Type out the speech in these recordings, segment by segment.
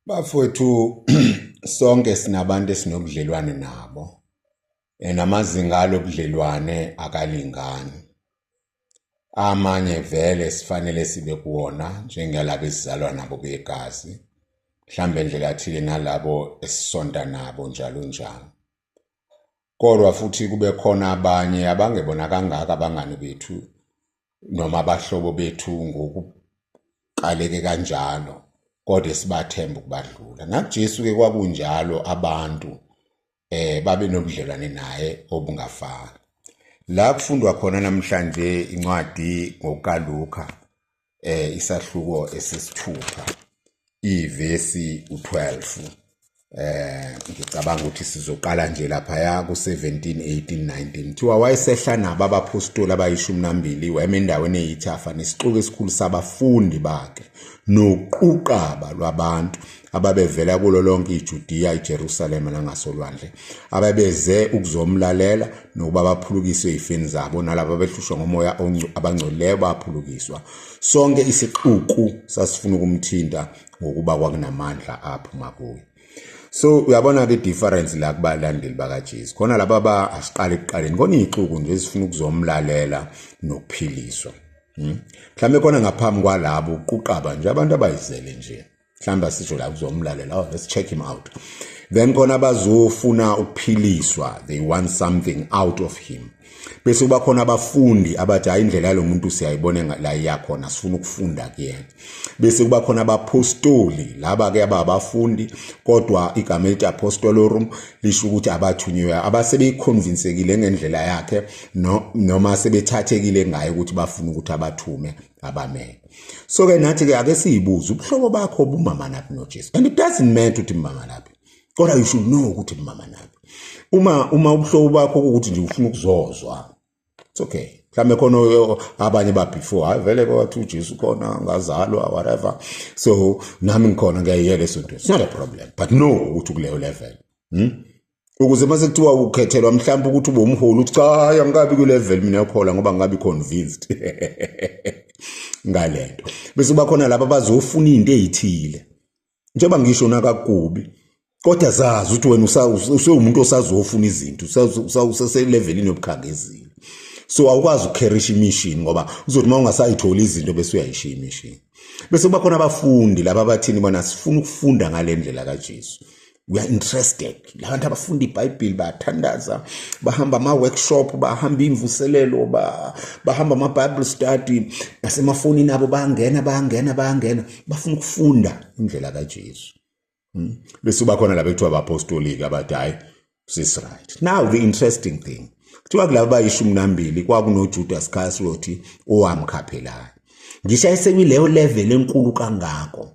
Bafowethu sonke sinabantu esinobudlelwane nabo. Namazinga alobudlelwane akalingani. Amanye vele sifanele sibe kuwona njengalabo esizalwa nabo begazi. Mhlambe indlela yathile nalabo esisonta nabo njalo njalo. Kodwa futhi kube khona abanye abangebona kangaka abangani bethu noma abahlobo bethu ngokuqaleke kanjalo. Kodwa sibathemba ukubadlula. NakuJesu ke kwakunjalo abantu babe nobudlelwane naye obungafani. La kufundwa khona namhlanje incwadi ngokukaLuka isahluko esesithupha ivesi u12. Ngicabanga ukuthi sizoqala nje lapha ku 17 18 19. Thiwa wayesehla nabo abapostoli abayi12 wema endaweni eyithafa nesixuku esikhulu sabafundi bakhe noquqaba lwabantu ababevela kulo lonke iJudiya iJerusalema nangasolwandle ababeze ukuzomlalela nokuba baphulukiswe izifeni zabo nalabo abehlushwa ngomoya abangcolileyo baphulukiswa. Sonke isixuku sasifuna ukumthinta ngokuba kwakunamandla aphuma kuye. So uyabona ke difference la kubalandeli bakaJesu. Khona laba asiqale ekuqaleni kona ixuku nje esifuna ukuzomlalela nokuphiliswa. Mhlambe khona ngaphambi kwalabo uquqaba nje abantu abayizele nje. Mhlambe sisho la kuzomlalela, oh let's check him out. Then khona bazofuna ukuphiliswa, they want something out of him. Bese kuba khona abafundi abathi hayi indlela lo muntu siyayibona la iyakhona sifuna ukufunda kuyena. Bese kuba khona abapostoli laba ke abafundi kodwa igama elithi apostolorum lisho ukuthi abathunyiwe abasebeyiconvinceekile ngendlela yakhe noma sebethathekile ngaye ukuthi bafuna ukuthi abathume abamele. So ke nathi ke ake siyibuza ubuhlobo bakho bumama naphi noJesu. And it doesn't matter ukuthi mama naphi. Kodwa you should know ukuthi mama naphi. Uma ubuhlobo bakho ukuthi nje ufuna ukuzozwa. It's okay. Mhlambe khona abanye ba before hayi vele kwathi uJesu khona ngazalwa whatever. So nami ngikhona ngiyayiyela esonto. It's not a problem. But no ukuthi kuleyo level. Ukuze mase kuthiwa ukhethelwa mhlawumbe ukuthi ube umholi uthi cha angikabi ku level mina yakhola ngoba ngabi convinced. Ngalento. Bese kuba khona laba bazofuna izinto ezithile. Njengoba ngisho nakakubi. Kodwa zazi ukuthi wena usewumuntu osazofuna izinto, usaselevelini yobukhangezini. So awukwazi ukukherisha imission ngoba uzothi uma ungasayithola izinto bese uyayishiya imission. Bese kuba khona abafundi laba abathini bona sifuna ukufunda ngalendlela kaJesu. We are interested. Labantu abafunda iBhayibheli bayathandaza, bahamba ama workshop, bahamba imvuselelo, bahamba ama Bible study, nasemafonini abo bangena, bafuna ukufunda indlela kaJesu. Bese kuba khona laba ekuthiwa abapostoli abathi hayi this right. Now the interesting thing. Kuthiwa kulaba abayi12 kwakunoJudas Iscariot owamkhaphelayo. Ngisho ayesekuleyo level enkulu kangako.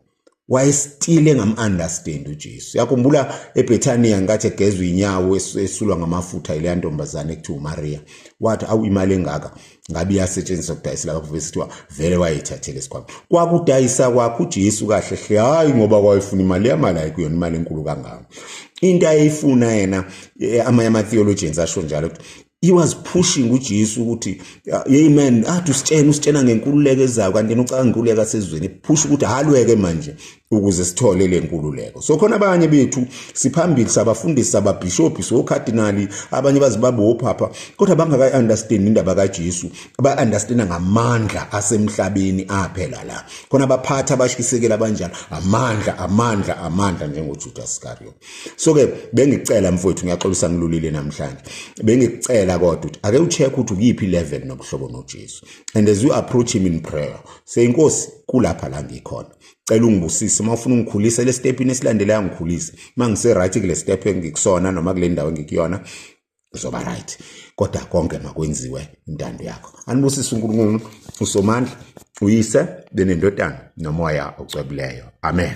Wayestile ngam-understand uJesu. Yakhumbula eBethania ngathi egezwe inyawo esulwa ngamafutha ile ntombazane ekuthiwa uMaria. Wathi awu imali engaka ngabe iyasetshenziswa ukudayisela abafowethu sithiwa vele wayithathele isikhwama. Kwakudayisa kwakhe uJesu kahle hle hayi ngoba kwayifuna imali yamala kuyona imali enkulu kangaka. Into ayifuna yena ama theologians asho njalo ukuthi he was pushing uJesu ukuthi amen athi usitshena ngenkululeko ezayo kanti ucanga inkululeko asezweni push ukuthi halweke manje ukuze sithole lenkululeko. So khona abanye bethu siphambili sabafundisi ababishop so cardinal abanye bazibabe ophapha kodwa bangaka understand indaba kaJesu aba understand ngamandla asemhlabeni aphela la. Khona abaphatha abashikisekela kanjalo amandla njengoJudas Iscariot. So ke bengicela mfowethu ngiyaxolisa ngilulile namhlanje. Bengicela kodwa ukuthi ake ucheck ukuthi ukuphi level nobuhlobo noJesu. And as you approach him in prayer say inkosi kulapha la ngikhona. Cela ungibusise uma ufuna ungikhulisa le stepini esilandelayo ngikhulise. Mangise right kule step engikusona noma kule ndawo engikuyona uzoba right. Kodwa konke makwenziwe intando yakho. Anibusise uNkulunkulu usomandla uyise benendodana nomoya ocwebileyo. Amen.